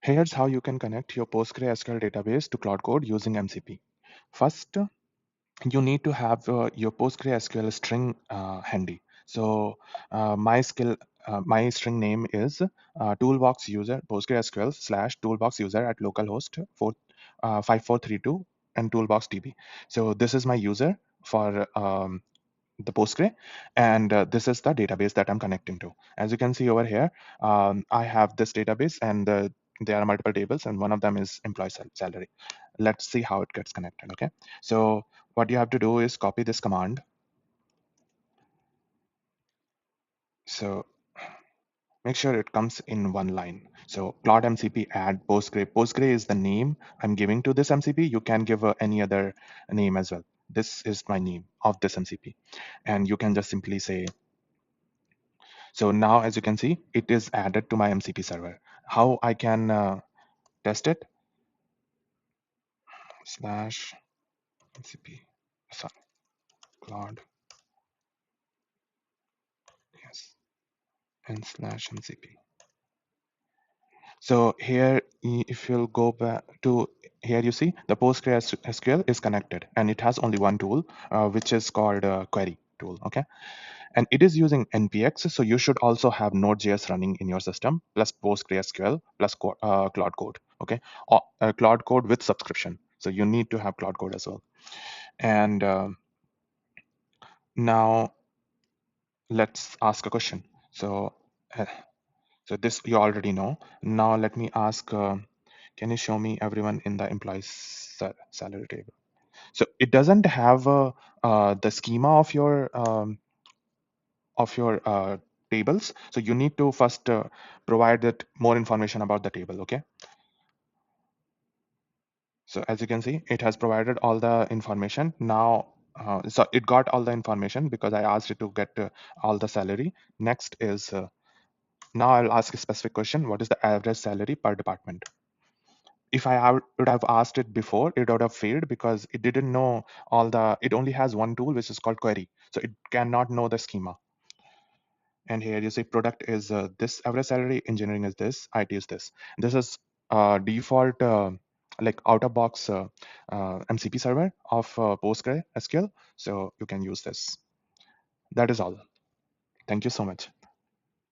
Here's how you can connect your PostgreSQL database to Claude Code using MCP. First, you need to have your PostgreSQL string handy. So my string name is toolbox user PostgreSQL / toolbox user at localhost 5432 and toolbox db. So this is my user for the Postgre, and this is the database that I'm connecting to. As you can see over here, I have this database, and there are multiple tables, and one of them is employee salary. Let's see how it gets connected. Okay, so what you have to do is copy this command. So make sure it comes in one line. So Claude MCP add Postgre. Postgre is the name I'm giving to this MCP. You can give any other name as well. This is my name of this MCP, and you can just simply say. So now, as you can see, it is added to my MCP server. How I can test it? Slash MCP, sorry, Claude, yes, and slash MCP. So here, if you'll go back to here, you see the PostgreSQL is connected, and it has only one tool, which is called query tool. Okay, and it is using npx, so you should also have node.js running in your system plus PostgreSQL plus Claude Code. Okay, Claude Code with subscription, so you need to have Claude Code as well. And now let's ask a question. So so this you already know. Now let me ask, can you show me everyone in the employee salary table? So it doesn't have the schema of your tables. So you need to first provide that more information about the table. Okay. So as you can see, it has provided all the information. Now, so it got all the information because I asked it to get all the salary. Next is now I'll ask a specific question. What is the average salary per department? If would have asked it before, it would have failed because it didn't know it only has one tool, which is called query. So it cannot know the schema. And here you see product is this average salary, engineering is this, IT is this. This is default like out of box MCP server of PostgreSQL. So you can use this. That is all. Thank you so much.